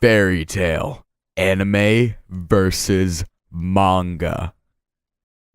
Fairy Tail, anime versus manga.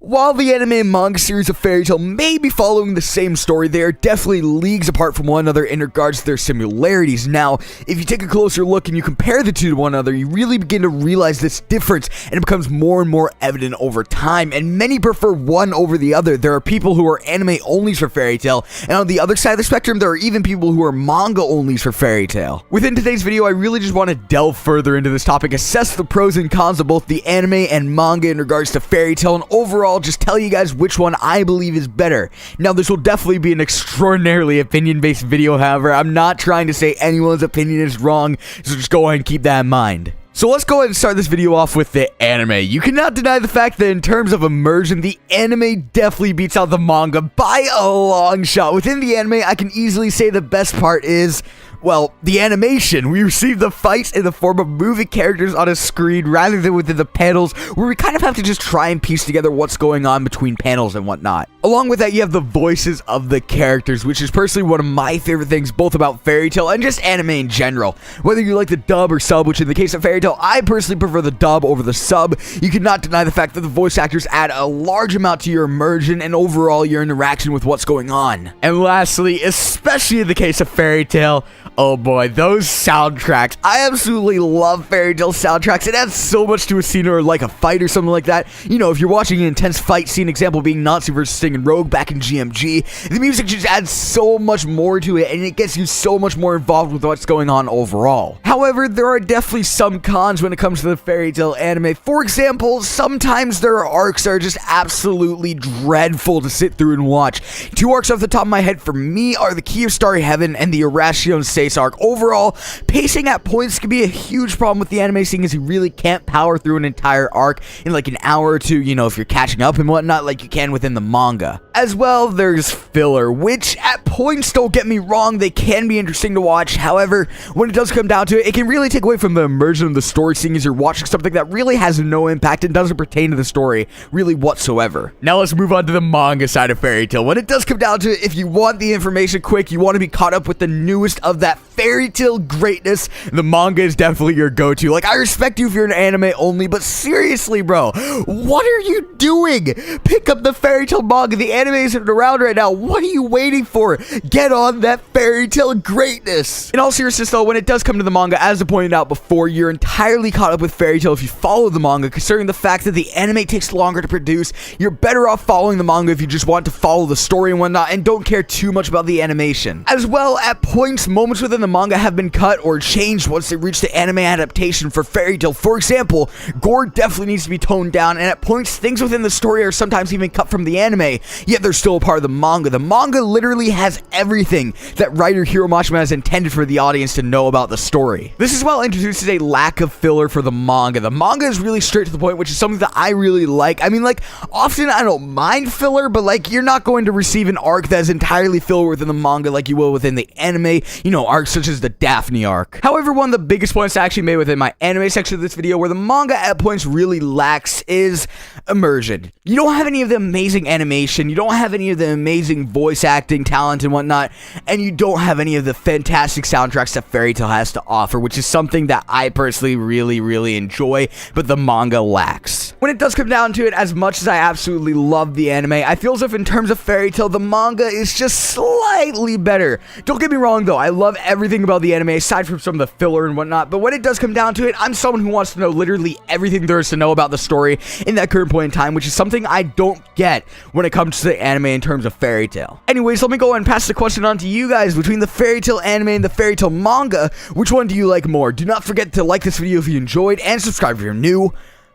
While the anime and manga series of Fairy Tail may be following the same story, they are definitely leagues apart from one another in regards to their similarities. Now, if you take a closer look and you compare the two to one another, you really begin to realize this difference, and it becomes more and more evident over time, and many prefer one over the other. There are people who are anime onlys for Fairy Tail, and on the other side of the spectrum, there are even people who are manga onlys for Fairy Tail. Within today's video, I really just want to delve further into this topic, assess the pros and cons of both the anime and manga in regards to Fairy Tail, and overall just tell you guys which one I believe is better. Now, this will definitely be an extraordinarily opinion-based video, however. I'm not trying to say anyone's opinion is wrong, so just go ahead and keep that in mind. So let's go ahead and start this video off with the anime. You cannot deny the fact that in terms of immersion, the anime definitely beats out the manga by a long shot. Within the anime, I can easily say the best part is, well, the animation. We receive the fights in the form of moving characters on a screen rather than within the panels, where we kind of have to just try and piece together what's going on between panels and whatnot. Along with that, you have the voices of the characters, which is personally one of my favorite things both about Fairy Tail and just anime in general. Whether you like the dub or sub, which in the case of Fairy Tail, I personally prefer the dub over the sub, you cannot deny the fact that the voice actors add a large amount to your immersion and overall your interaction with what's going on. And lastly, especially in the case of Fairy Tail, oh boy, those soundtracks. I absolutely love Fairy Tail soundtracks. It adds so much to a scene or like a fight or something like that. You know, if you're watching an intense fight scene, example being Nazi vs. Sting and Rogue back in GMG, the music just adds so much more to it, and it gets you so much more involved with what's going on overall. However, there are definitely some cons when it comes to the Fairy Tail anime. For example, sometimes there are arcs that are just absolutely dreadful to sit through and watch. Two arcs off the top of my head for me are the Key of Starry Heaven and the Erasion Seis arc. Overall, pacing at points can be a huge problem with the anime, seeing as you really can't power through an entire arc in like an hour or two, you know, if you're catching up and whatnot, like you can within the manga. As well, there's filler, which at points, don't get me wrong, they can be interesting to watch. However, when it does come down to it, it can really take away from the immersion of the story, seeing as you're watching something that really has no impact and doesn't pertain to the story really whatsoever. Now let's move on to the manga side of Fairy Tail. When it does come down to it, if you want the information quick, you want to be caught up with the newest of that Fairy Tail greatness, the manga is definitely your go-to. Like, I respect you if you're an anime only, but seriously, bro, what are you doing? Pick up the Fairy Tail manga. The anime isn't around right now. What are you waiting for? Get on that Fairy Tail greatness. In all seriousness, though, when it does come to the manga, as I pointed out before, you're entirely caught up with Fairy Tail if you follow the manga, considering the fact that the anime takes longer to produce. You're better off following the manga if you just want to follow the story and whatnot and don't care too much about the animation. As well, at points, moments within the manga have been cut or changed once they reach the anime adaptation for Fairy Tail. For example, gore definitely needs to be toned down, and at points, things within the story are sometimes even cut from the anime, yet they're still a part of the manga. The manga literally has everything that writer Hiro Mashima has intended for the audience to know about the story. This as well introduces a lack of filler for the manga. The manga is really straight to the point, which is something that I really like. I mean, like, often I don't mind filler, but like, you're not going to receive an arc that is entirely filler within the manga like you will within the anime, you know, arcs such as the Daphne arc. However, one of the biggest points I actually made within my anime section of this video, where the manga at points really lacks, is immersion. You don't have any of the amazing animation, you don't have any of the amazing voice acting talent and whatnot, and you don't have any of the fantastic soundtracks that Fairy Tail has to offer, which is something that I personally really enjoy, but the manga lacks. When it does come down to it, as much as I absolutely love the anime, I feel as if in terms of Fairy Tail, the manga is just slightly better. Don't get me wrong though, I love everything about the anime aside from some of the filler and whatnot, but when it does come down to it, I'm someone who wants to know literally everything there is to know about the story in that current point in time, which is something I don't get when it comes to the anime in terms of Fairy Tail. Anyways, let me go and pass the question on to you guys. Between the Fairy Tail anime and the Fairy Tail manga, which one do you like more? Do not forget to like this video if you enjoyed and subscribe if you're new.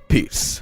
Peace.